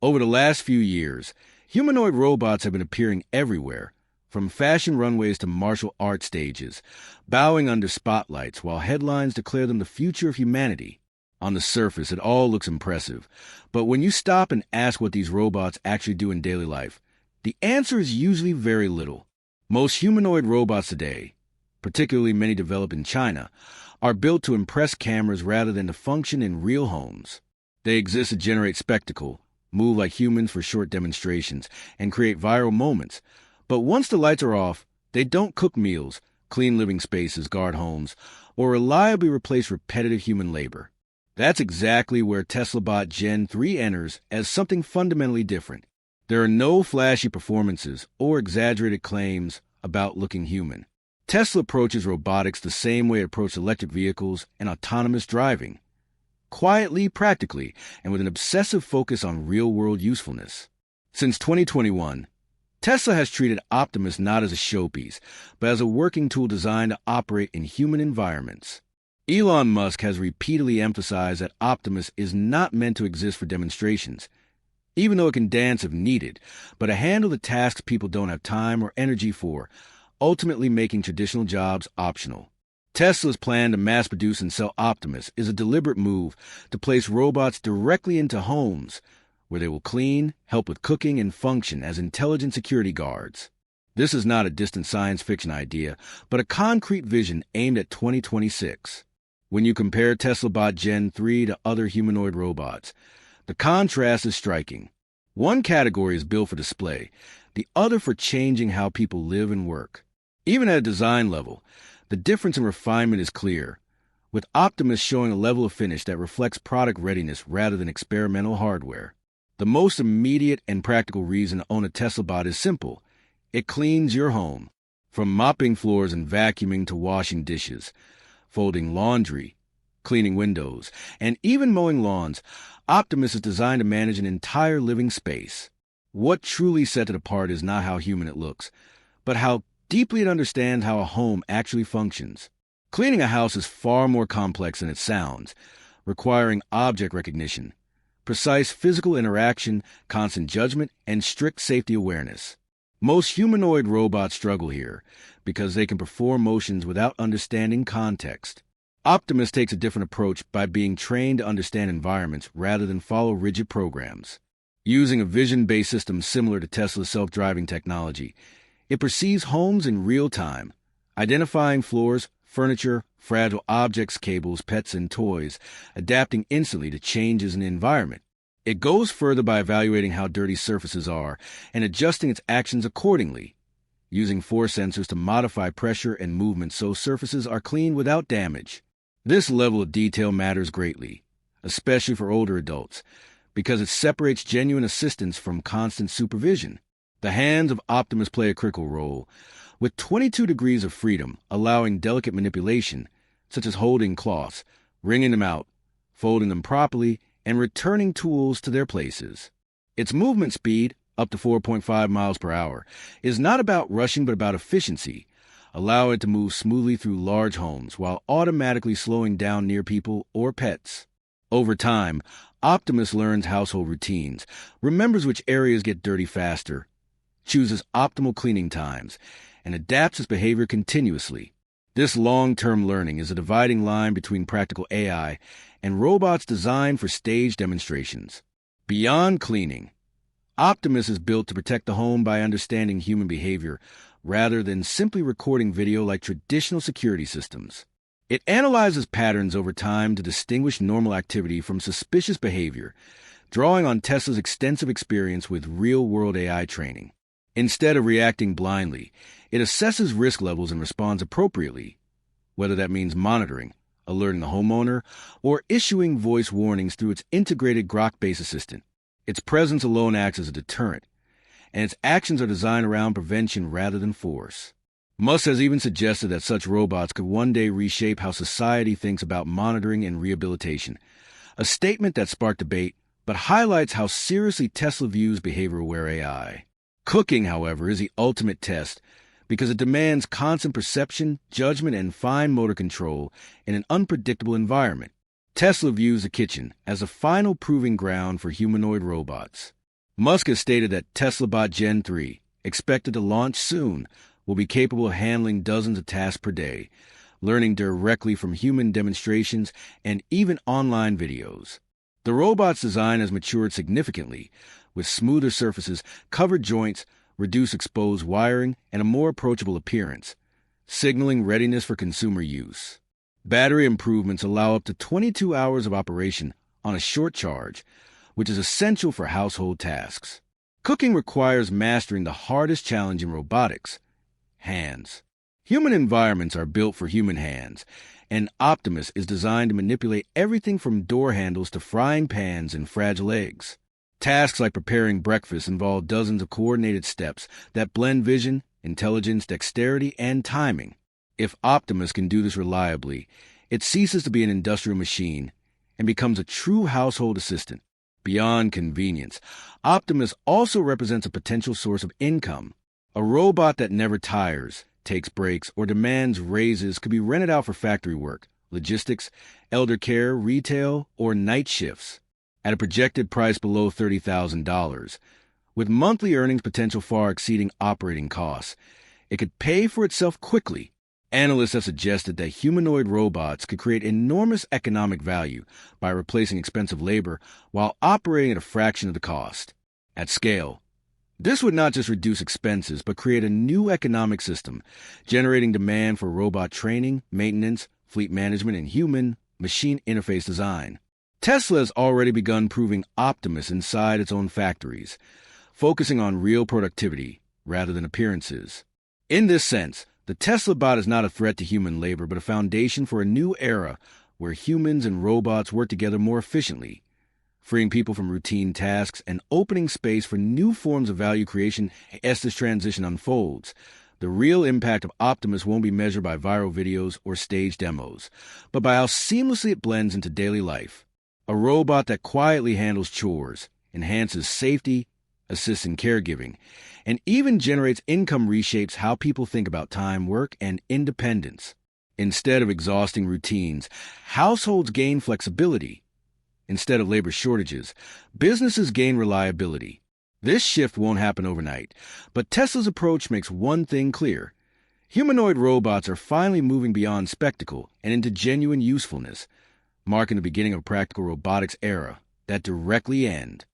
Over the last few years, humanoid robots have been appearing everywhere, from fashion runways to martial art stages, bowing under spotlights while headlines declare them the future of humanity. On the surface, it all looks impressive, but when you stop and ask what these robots actually do in daily life, the answer is usually very little. Most humanoid robots today, particularly many developed in China, are built to impress cameras rather than to function in real homes. They exist to generate spectacle, move like humans for short demonstrations, and create viral moments. But once the lights are off, they don't cook meals, clean living spaces, guard homes, or reliably replace repetitive human labor. That's exactly where Tesla Bot Gen 3 enters as something fundamentally different. There are no flashy performances or exaggerated claims about looking human. Tesla approaches robotics the same way it approached electric vehicles and autonomous driving. Quietly, practically, and with an obsessive focus on real-world usefulness. Since 2021, Tesla has treated Optimus not as a showpiece, but as a working tool designed to operate in human environments. Elon Musk has repeatedly emphasized that Optimus is not meant to exist for demonstrations, even though it can dance if needed, but to handle the tasks people don't have time or energy for, ultimately making traditional jobs optional. Tesla's plan to mass-produce and sell Optimus is a deliberate move to place robots directly into homes, where they will clean, help with cooking, and function as intelligent security guards. This is not a distant science fiction idea, but a concrete vision aimed at 2026. When you compare Tesla Bot Gen 3 to other humanoid robots, the contrast is striking. One category is built for display, the other for changing how people live and work. Even at a design level, the difference in refinement is clear, with Optimus showing a level of finish that reflects product readiness rather than experimental hardware. The most immediate and practical reason to own a Tesla Bot is simple. It cleans your home. From mopping floors and vacuuming to washing dishes, folding laundry, cleaning windows, and even mowing lawns, Optimus is designed to manage an entire living space. What truly sets it apart is not how human it looks, but how deeply it understands how a home actually functions. Cleaning a house is far more complex than it sounds, requiring object recognition, precise physical interaction, constant judgment, and strict safety awareness. Most humanoid robots struggle here because they can perform motions without understanding context. Optimus takes a different approach by being trained to understand environments rather than follow rigid programs. Using a vision-based system similar to Tesla's self-driving technology, it perceives homes in real time, identifying floors, furniture, fragile objects, cables, pets, and toys, adapting instantly to changes in the environment. It goes further by evaluating how dirty surfaces are and adjusting its actions accordingly, using force sensors to modify pressure and movement so surfaces are clean without damage. This level of detail matters greatly, especially for older adults, because it separates genuine assistance from constant supervision. The hands of Optimus play a critical role, with 22 degrees of freedom allowing delicate manipulation, such as holding cloths, wringing them out, folding them properly, and returning tools to their places. Its movement speed, up to 4.5 miles per hour, is not about rushing but about efficiency, allowing it to move smoothly through large homes while automatically slowing down near people or pets. Over time, Optimus learns household routines, remembers which areas get dirty faster, chooses optimal cleaning times, and adapts its behavior continuously. This long-term learning is a dividing line between practical AI and robots designed for stage demonstrations. Beyond cleaning, Optimus is built to protect the home by understanding human behavior rather than simply recording video like traditional security systems. It analyzes patterns over time to distinguish normal activity from suspicious behavior, drawing on Tesla's extensive experience with real-world AI training. Instead of reacting blindly, it assesses risk levels and responds appropriately, whether that means monitoring, alerting the homeowner, or issuing voice warnings through its integrated Grok-based assistant. Its presence alone acts as a deterrent, and its actions are designed around prevention rather than force. Musk has even suggested that such robots could one day reshape how society thinks about monitoring and rehabilitation, a statement that sparked debate but highlights how seriously Tesla views behavior-aware AI. Cooking, however, is the ultimate test because it demands constant perception, judgment, and fine motor control in an unpredictable environment. Tesla views the kitchen as a final proving ground for humanoid robots. Musk has stated that Tesla Bot Gen 3, expected to launch soon, will be capable of handling dozens of tasks per day, learning directly from human demonstrations and even online videos. The robot's design has matured significantly, with smoother surfaces, covered joints, reduced exposed wiring, and a more approachable appearance, signaling readiness for consumer use. Battery improvements allow up to 22 hours of operation on a short charge, which is essential for household tasks. Cooking requires mastering the hardest challenge in robotics: hands. Human environments are built for human hands, and Optimus is designed to manipulate everything from door handles to frying pans and fragile eggs. Tasks like preparing breakfast involve dozens of coordinated steps that blend vision, intelligence, dexterity, and timing. If Optimus can do this reliably, it ceases to be an industrial machine and becomes a true household assistant. Beyond convenience, Optimus also represents a potential source of income. A robot that never tires, takes breaks, or demands raises could be rented out for factory work, logistics, elder care, retail, or night shifts at a projected price below $30,000. With monthly earnings potential far exceeding operating costs, it could pay for itself quickly. Analysts have suggested that humanoid robots could create enormous economic value by replacing expensive labor while operating at a fraction of the cost. At scale, this would not just reduce expenses, but create a new economic system, generating demand for robot training, maintenance, fleet management, and human-machine interface design. Tesla has already begun proving Optimus inside its own factories, focusing on real productivity rather than appearances. In this sense, the Tesla bot is not a threat to human labor, but a foundation for a new era where humans and robots work together more efficiently, freeing people from routine tasks and opening space for new forms of value creation. As this transition unfolds, the real impact of Optimus won't be measured by viral videos or stage demos, but by how seamlessly it blends into daily life. A robot that quietly handles chores, enhances safety, assists in caregiving, and even generates income reshapes how people think about time, work, and independence. Instead of exhausting routines, households gain flexibility. Instead of labor shortages, businesses gain reliability. This shift won't happen overnight, but Tesla's approach makes one thing clear. Humanoid robots are finally moving beyond spectacle and into genuine usefulness, marking the beginning of a practical robotics era that directly ends